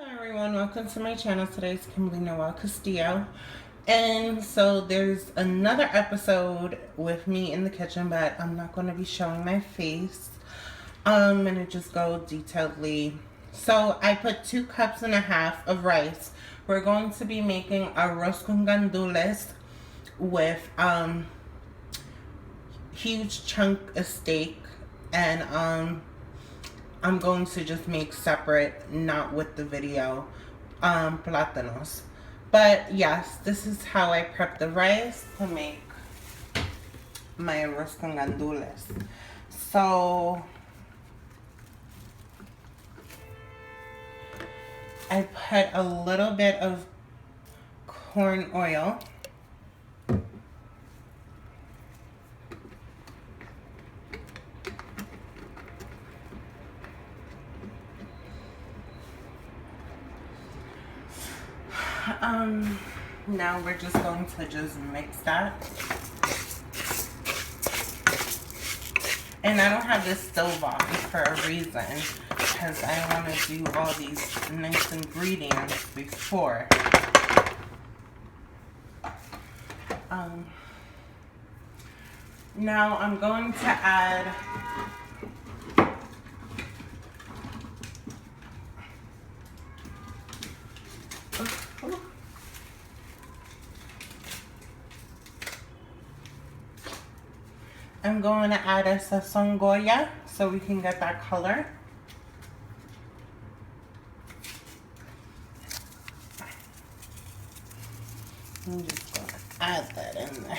Hello everyone, welcome to my channel. Today is Kimberly Noel Castillo, and so there's another episode with me in the kitchen, but I'm not going to be showing my face. I'm going to just go detailedly. So I put 2.5 cups of rice. We're going to be making arroz con gandules with huge chunk of steak, and I'm going to just make separate, not with the video, plátanos. But yes, this is how I prep the rice to make my arroz con gandules. So I put a little bit of corn oil. Now we're just going to just mix that. And I don't have this stove on for a reason, because I want to do all these nice ingredients before. Now I'm going to add a sazon Goya so we can get that color. I'm just going to add that in there.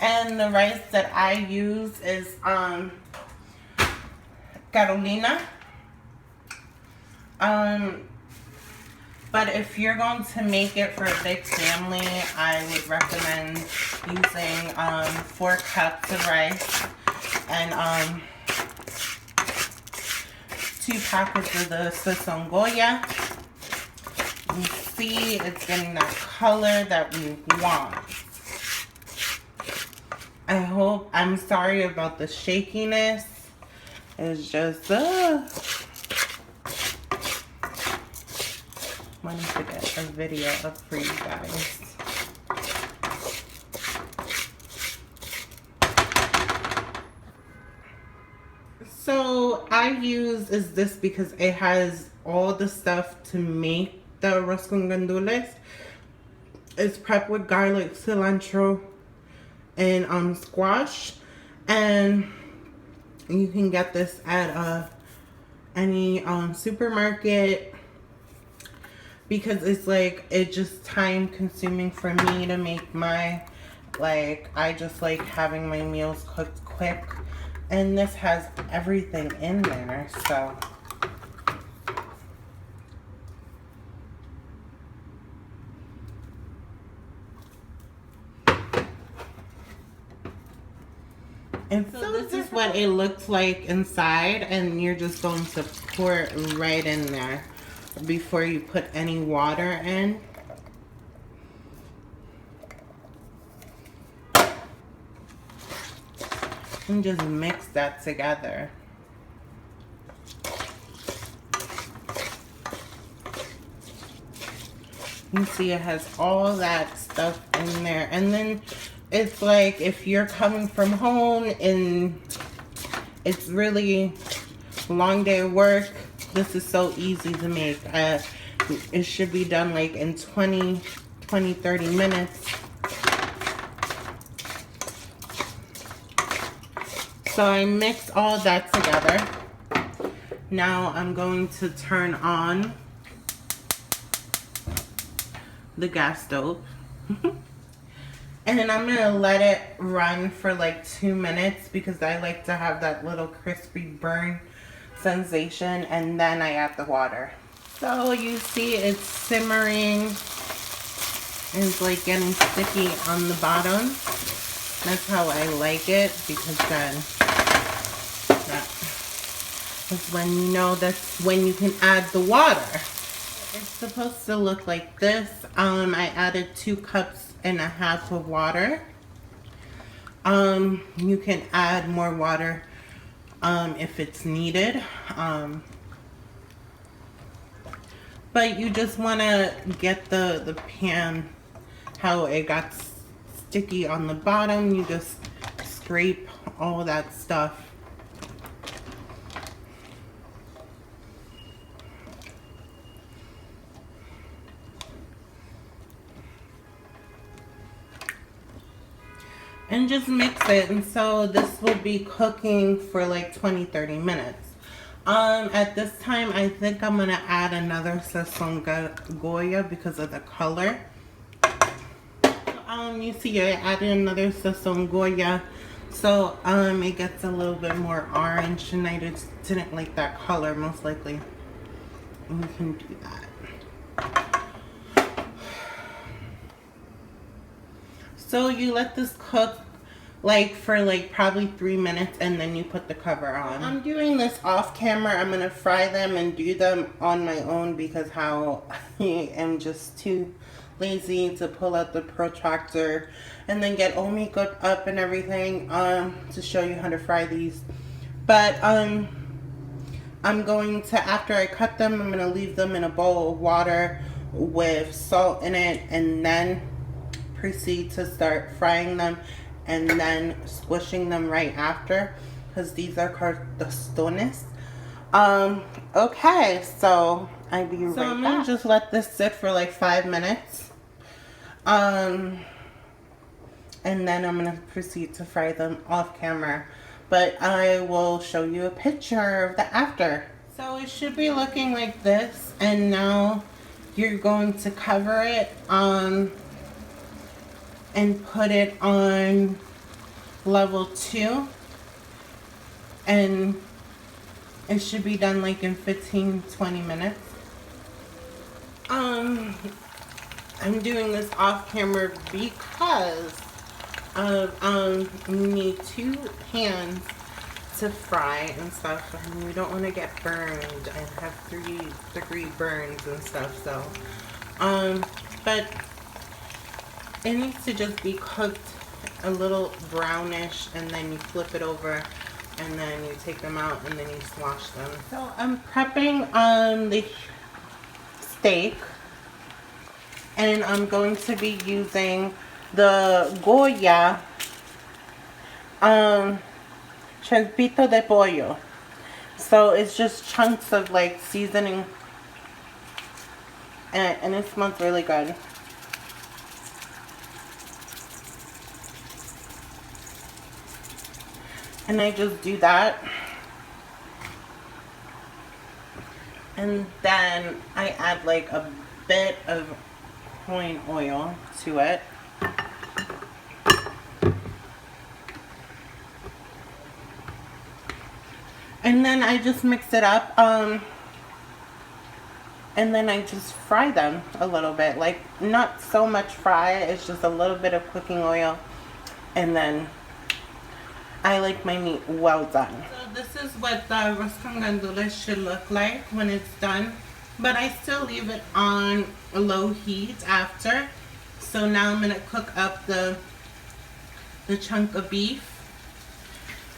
And the rice that I use is Carolina. But if you're going to make it for a big family, I would recommend using 4 cups of rice and 2 packets of the sazon Goya. You see, it's getting that color that we want. I'm sorry about the shakiness. It's just, wanted to get a video up for you guys. So I use this because it has all the stuff to make the arroz con gandules. It's prepped with garlic, cilantro, and squash, and you can get this at any supermarket, because it's like, it's just time consuming for me to make my, I just like having my meals cooked quick, and this has everything in there. So and so this is what it looks like inside, and you're just going to pour it right in there before you put any water in. And just mix that together. You see it has all that stuff in there. And then it's like, if you're coming from home and it's really a long day of work, this is so easy to make. It should be done like in 30 minutes. So I mixed all that together. Now I'm going to turn on the gas stove. And then I'm going to let it run for like 2 minutes, because I like to have that little crispy burn sensation, and then I add the water. So you see it's simmering. It's like getting sticky on the bottom. That's how I like it, because then that is when you know that's when you can add the water. It's supposed to look like this. I added 2.5 cups of water. You can add more water if it's needed. But you just want to get the pan, how it got sticky on the bottom. You just scrape all that stuff. And just mix it. And so this will be cooking for like 20-30 minutes. At this time, I think I'm gonna add another sazon Goya because of the color. You see I added another sazon Goya, so it gets a little bit more orange, and I just didn't like that color, most likely. And we can do that. So you let this cook like for like probably 3 minutes, and then you put the cover on. I'm doing this off camera. I'm gonna fry them and do them on my own because how I am just too lazy to pull out the protractor and then get all makeup up and everything to show you how to fry these. But I'm going to, after I cut them, I'm gonna leave them in a bowl of water with salt in it, and then proceed to start frying them and then squishing them right after, because these are called tostones. Okay, so I'll be right back. So I'm gonna just let this sit for like 5 minutes. And then I'm gonna proceed to fry them off camera. But I will show you a picture of the after. So it should be looking like this, and now you're going to cover it and put it on level 2, and it should be done like in 15-20 minutes. I'm doing this off camera because we need 2 pans to fry and stuff, and we don't want to get burned and have 3-degree burns and stuff. So but it needs to just be cooked a little brownish, and then you flip it over, and then you take them out, and then you wash them. So I'm prepping the steak, and I'm going to be using the Goya chompito de pollo. So it's just chunks of like seasoning, and it smells really good. And I just do that, and then I add like a bit of corn oil to it. And then I just mix it up, and then I just fry them a little bit, like not so much fry, it's just a little bit of cooking oil, and then I like my meat well done. So this is what the arroz con gandules should look like when it's done, but I still leave it on a low heat after. So now I'm gonna cook up the chunk of beef,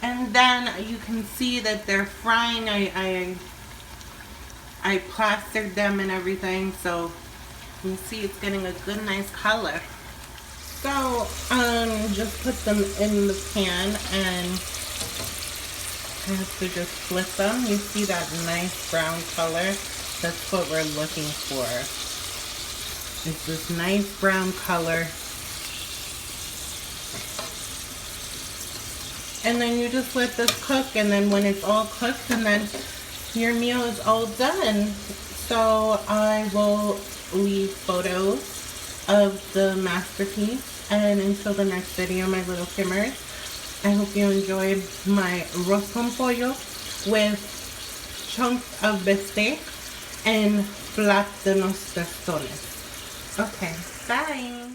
and then you can see that they're frying. I plastered them and everything, so you can see it's getting a good nice color. So just put them in the pan, and I have to just flip them. You see that nice brown color? That's what we're looking for. It's this nice brown color. And then you just let this cook, and then when it's all cooked, and then your meal is all done. So I will leave photos of the masterpiece. And until the next video, my little Kimmers, I hope you enjoyed my arroz con pollo with chunks of bistec and plátanos tostones. Okay, bye.